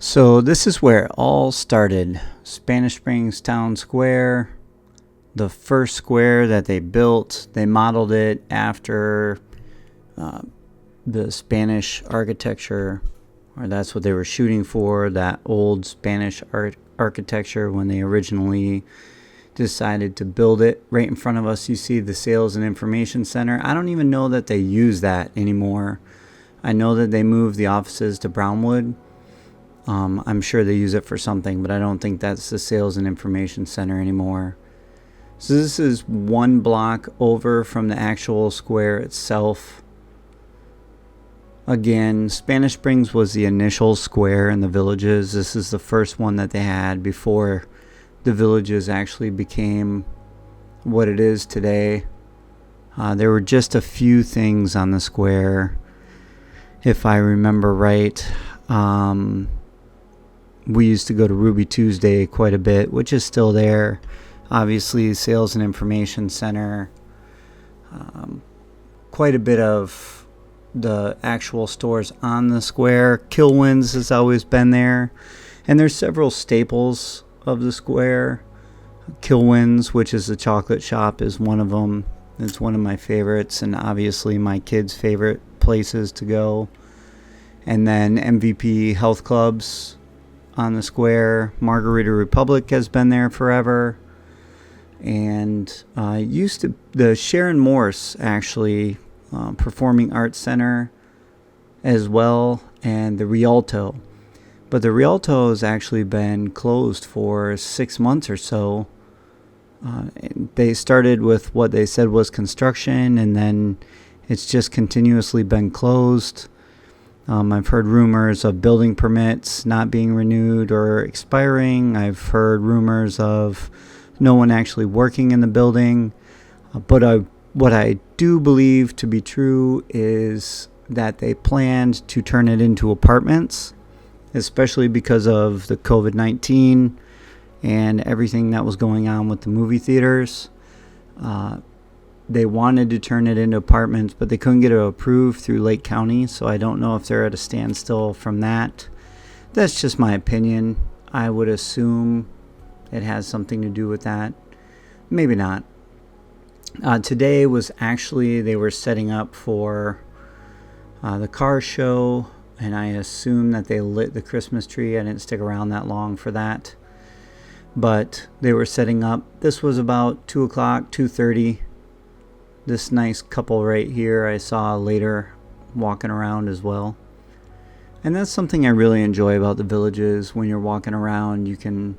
So this is where it all started. Spanish Springs Town Square, the first square that they built. They modeled it after the Spanish architecture, or that's what they were shooting for, that old Spanish architecture when they originally decided to build it. Right in front of us, you see the Sales and Information Center. I don't even know that they use that anymore. I know that they moved the offices to Brownwood. I'm sure they use it for something, but I don't think that's the Sales and Information Center anymore. So this is one block over from the actual square itself. Again, Spanish Springs was the initial square in the Villages. This is the first one that they had before the Villages actually became what it is today. There were just a few things on the square, if I remember right. We used to go to Ruby Tuesday quite a bit, which is still there. Obviously, Sales and Information Center. Quite a bit of the actual stores on the square. Kilwin's has always been there. And there's several staples of the square. Kilwin's, which is the chocolate shop, is one of them. It's one of my favorites, and obviously my kids' favorite places to go. And then MVP Health Clubs on the square. Margarita Republic has been there forever. And used to the Sharon Morse, actually, Performing Arts Center as well, and the Rialto. But the Rialto has actually been closed for 6 months or so. They started with what they said was construction, and then it's just continuously been closed. I've heard rumors of building permits not being renewed or expiring. I've heard rumors of no one actually working in the building. But what I do believe to be true is that they planned to turn it into apartments, especially because of the COVID-19 and everything that was going on with the movie theaters. They wanted to turn it into apartments, but they couldn't get it approved through Lake County, so I don't know if they're at a standstill from that. That's just my opinion. I would assume it has something to do with that. Maybe not. Today was actually, they were setting up for the car show, and I assume that they lit the Christmas tree. I didn't stick around that long for that. But they were setting up. This was about 2 o'clock, 2:30. This nice couple right here I saw later walking around as well. And that's something I really enjoy about the Villages. When you're walking around, you can,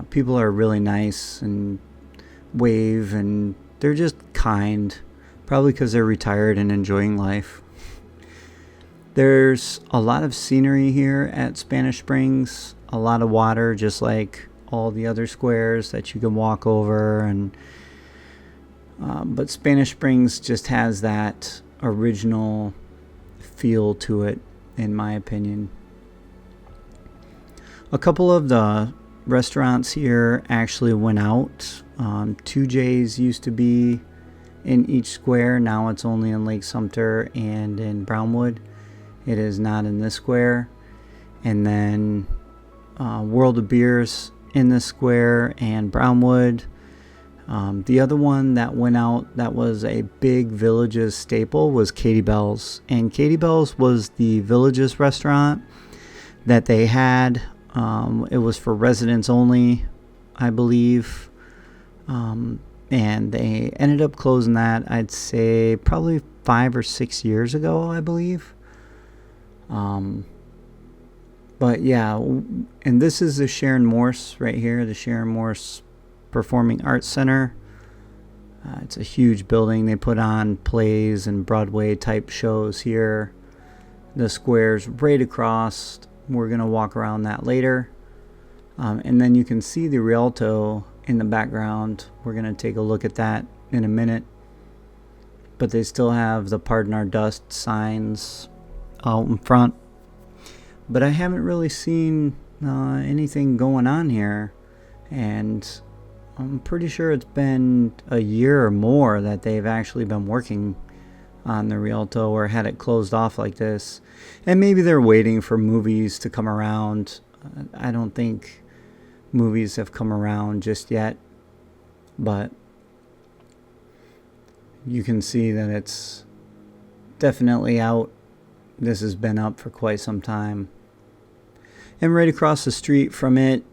people are really nice and wave, and they're just kind, probably because they're retired and enjoying life. There's a lot of scenery here at Spanish Springs, a lot of water, just like all the other squares that you can walk over. And but Spanish Springs just has that original feel to it, in my opinion. A couple of the restaurants here actually went out. 2J's used to be in each square. Now it's only in Lake Sumter and in Brownwood. It is not in this square. And then World of Beers in this square and Brownwood. The other one that went out that was a big Villages staple was Katie Bell's. And Katie Bell's was the Villages restaurant that they had. It was for residents only, I believe. And they ended up closing that, I'd say, probably 5 or 6 years ago, I believe. But yeah, and this is the Sharon Morse right here, the Sharon Morse Performing Arts Center. It's a huge building. They put on plays and Broadway type shows here. The square's right across. We're going to walk around that later. And then you can see the Rialto in the background. We're going to take a look at that in a minute. But they still have the Pardon Our Dust signs out in front. But I haven't really seen anything going on here. And I'm pretty sure it's been a year or more that they've actually been working on the Rialto, or had it closed off like this. And maybe they're waiting for movies to come around. I don't think movies have come around just yet, but you can see that it's definitely out. This has been up for quite some time. And right across the street from it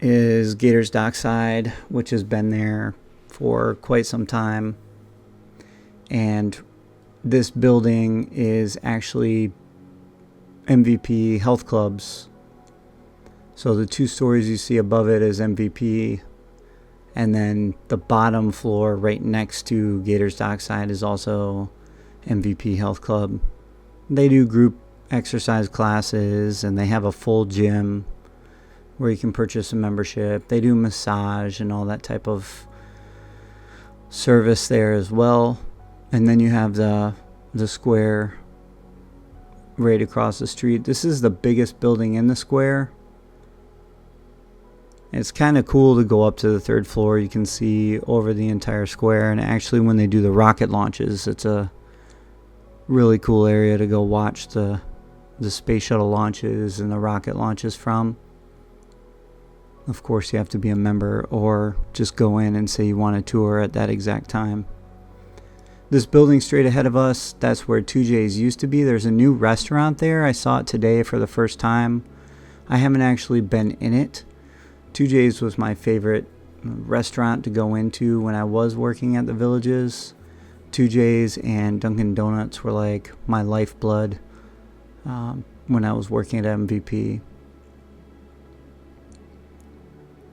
is Gators Dockside, which has been there for quite some time. And this building is actually MVP Health Club's. So the 2 stories you see above it is MVP. And then the bottom floor right next to Gators Dockside is also MVP Health Club. They do group exercise classes, and they have a full gym where you can purchase a membership. They do massage and all that type of service there as well. And then you have the square right across the street. This is the biggest building in the square. It's kind of cool to go up to the 3rd floor. You can see over the entire square. And actually, when they do the rocket launches, it's a really cool area to go watch the space shuttle launches and the rocket launches from. Of course, you have to be a member or just go in and say you want a tour at that exact time. This building straight ahead of us, that's where 2J's used to be. There's a new restaurant there. I saw it today for the first time. I haven't actually been in it. 2J's was my favorite restaurant to go into when I was working at the Villages. 2J's and Dunkin' Donuts were like my lifeblood when I was working at MVP.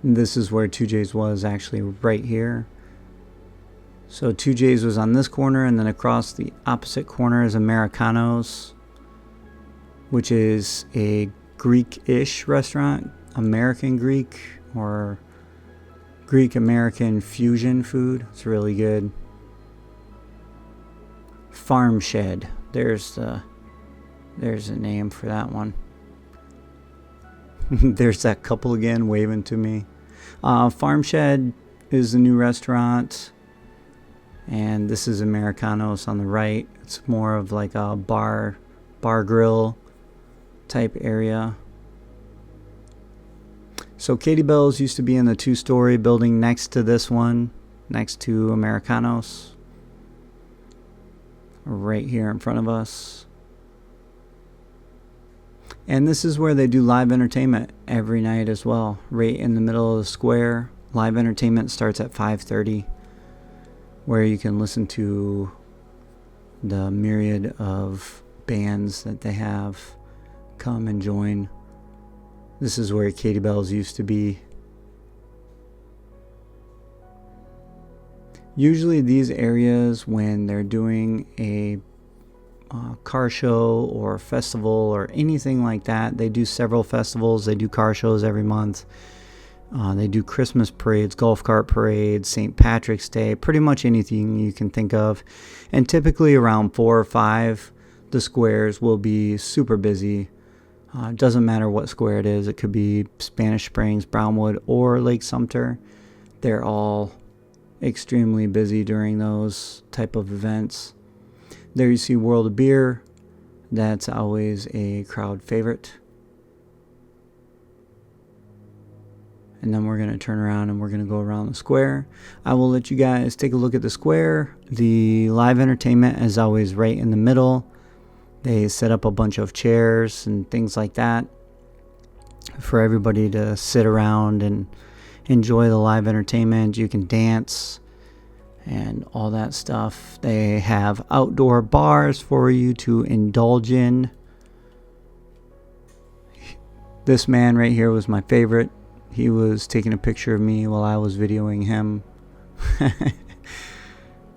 And this is where 2J's was, actually right here. So 2J's was on this corner, and then across the opposite corner is Americanos, which is a Greek-ish restaurant, American Greek or Greek-American fusion food. It's really good. Farm Shed. There's a name for that one. There's that couple again waving to me. Farm Shed is the new restaurant. And this is Americanos on the right. It's more of like a bar grill type area. So Katie Bell's used to be in the 2-story building next to this one, next to Americanos. Right here in front of us. And this is where they do live entertainment every night as well. Right in the middle of the square. Live entertainment starts at 5:30. Where you can listen to the myriad of bands that they have come and join. This is where Katie Bell's used to be. Usually these areas, when they're doing a car show or festival or anything like that, they do several festivals. They do car shows every month. They do Christmas parades, golf cart parades, St. Patrick's Day, pretty much anything you can think of. And typically around 4 or 5, the squares will be super busy. It doesn't matter what square it is. It could be Spanish Springs, Brownwood, or Lake Sumter. They're all extremely busy during those type of events. There you see World of Beer. That's always a crowd favorite. And then we're going to turn around and we're going to go around the square. I will let you guys take a look at the square. The live entertainment is always right in the middle. They set up a bunch of chairs and things like that for everybody to sit around and enjoy the live entertainment. You can dance and all that stuff. They have outdoor bars for you to indulge in. This man right here was my favorite. He was taking a picture of me while I was videoing him.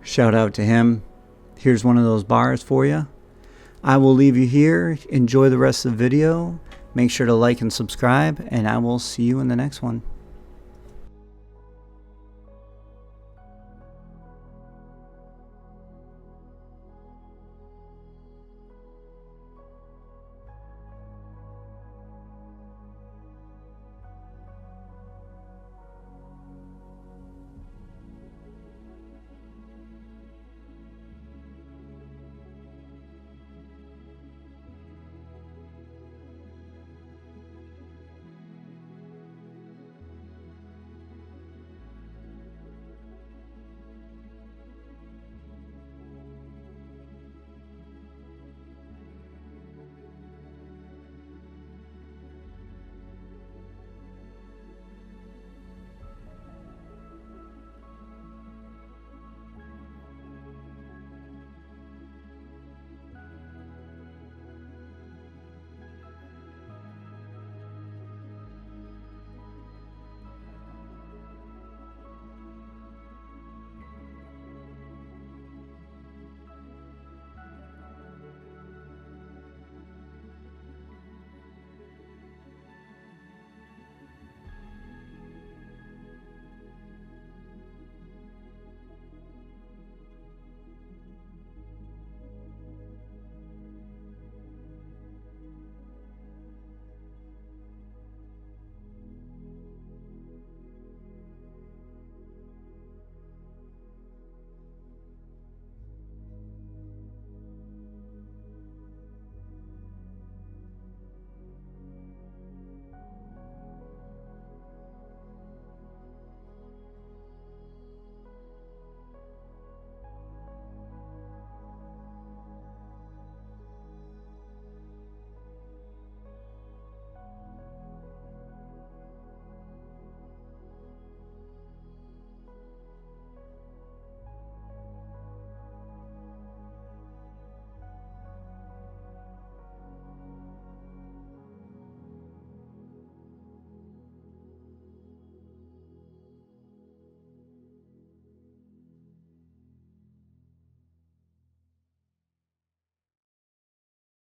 Shout out to him. Here's one of those bars for you. I will leave you here. Enjoy the rest of the video. Make sure to like and subscribe, and I will see you in the next one.